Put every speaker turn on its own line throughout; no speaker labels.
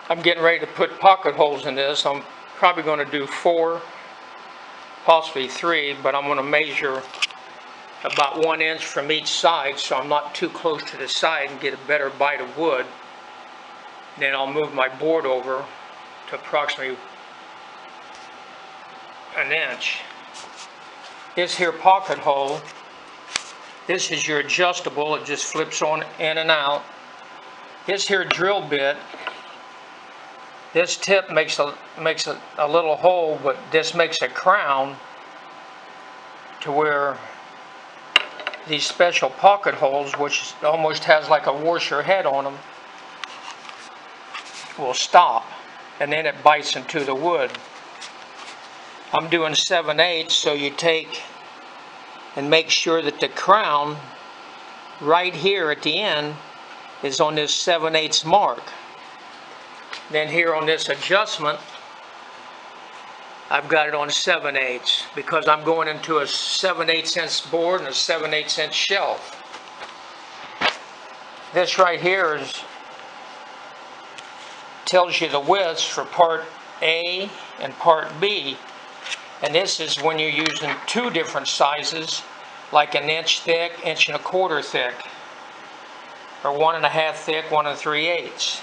I'm getting ready to put pocket holes in this. I'm probably going to do 4, possibly 3, but I'm going to measure about 1 inch from each side so I'm not too close to the side and get a better bite of wood. Then I'll move my board over to approximately 1 inch. This here pocket hole, this is your adjustable. It just flips on in and out. This here drill bit, this tip makes a little hole, but this makes a crown to where these special pocket holes, which almost has like a washer head on them, will stop, and then it bites into the wood. I'm doing 7/8, so you take and make sure that the crown right here at the end is on this 7/8 mark. Then here on this adjustment, I've got it on 7/8 because I'm going into a 7/8 inch board and a 7/8 inch shelf. This right here tells you the widths for part A and part B. And this is when you're using 2 different sizes, like 1 inch thick, 1.25 inch thick, or 1.5 thick, 1 3/8.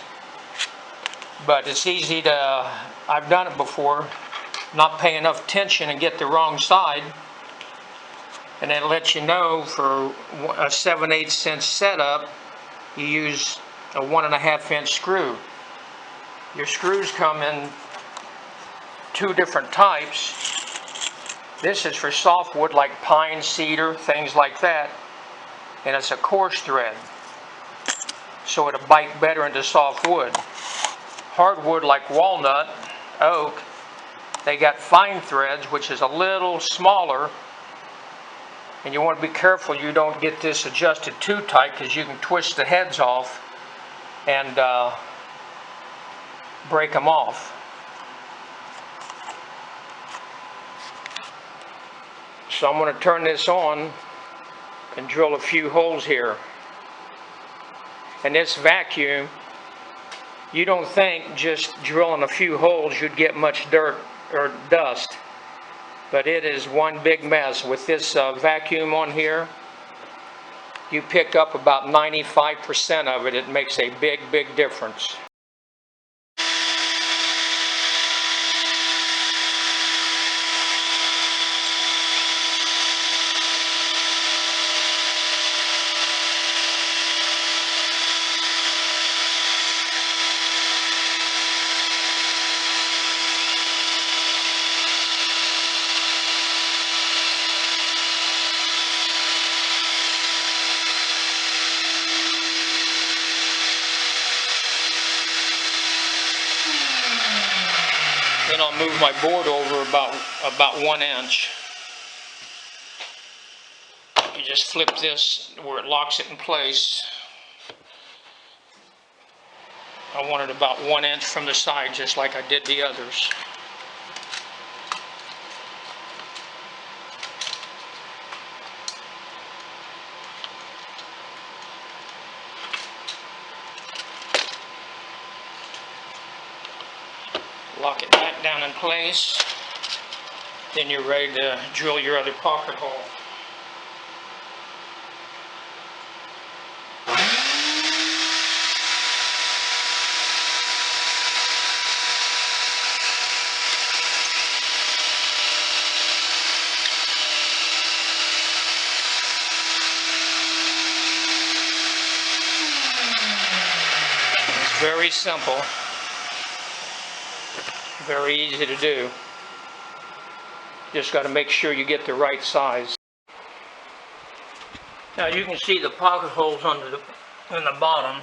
But it's easy to, I've done it before, not pay enough attention and get the wrong side. And it lets you know for a 7/8 inch setup, you use a 1.5 inch screw. Your screws come in 2 different types. This is for softwood like pine, cedar, things like that. And it's a coarse thread, so it'll bite better into soft wood. Hardwood like walnut, oak, they got fine threads, which is a little smaller. And you want to be careful you don't get this adjusted too tight, because you can twist the heads off and break them off. So I'm going to turn this on and drill a few holes here. And this vacuum, you don't think just drilling a few holes you'd get much dirt or dust, but it is one big mess. With this vacuum on here, you pick up about 95% of it. It makes a big difference. Then I'll move my board over about 1 inch. You just flip this where it locks it in place. I want it about 1 inch from the side, just like I did the others. Lock it back down in place. Then you're ready to drill your other pocket hole. It's very simple. Very easy to do. Just got to make sure you get the right size. Now you can see the pocket holes in the bottom.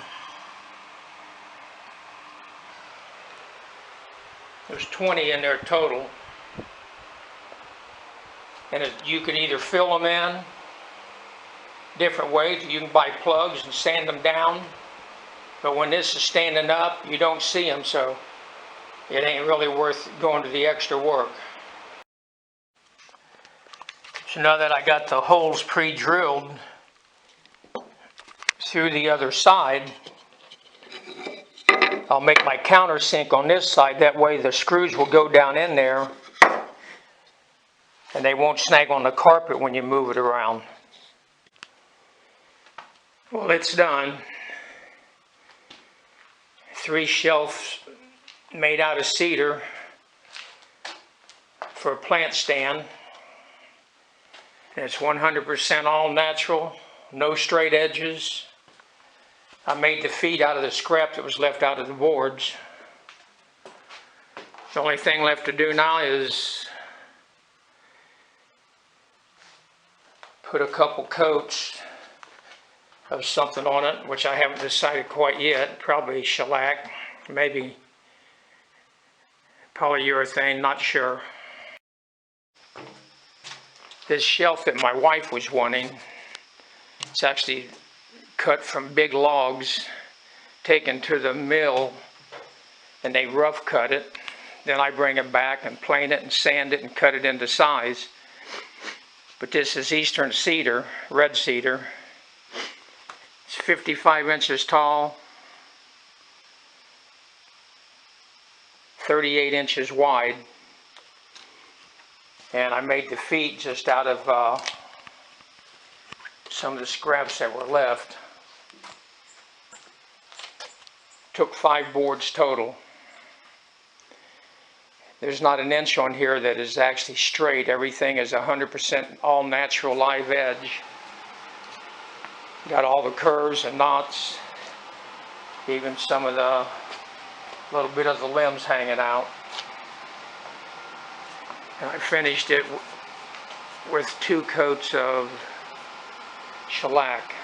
There's 20 in there total. And you can either fill them in different ways. You can buy plugs and sand them down. But when this is standing up, you don't see them, so it ain't really worth going to the extra work. So now that I got the holes pre-drilled through the other side, I'll make my countersink on this side. That way the screws will go down in there and they won't snag on the carpet when you move it around. Well, it's done. 3 shelves made out of cedar for a plant stand. And it's 100% all natural, no straight edges. I made the feet out of the scrap that was left out of the boards. The only thing left to do now is put a couple coats of something on it, which I haven't decided quite yet. Probably shellac, maybe polyurethane, not sure. This shelf that my wife was wanting, it's actually cut from big logs, taken to the mill, and they rough cut it. Then I bring it back and plane it and sand it and cut it into size. But this is eastern cedar, red cedar. It's 55 inches tall, 38 inches wide. And I made the feet just out of some of the scraps that were left. Took 5 boards total. There's not an inch on here that is actually straight. Everything is 100% all natural live edge. Got all the curves and knots, even some of the little bit of the limbs hanging out. And I finished it with 2 coats of shellac.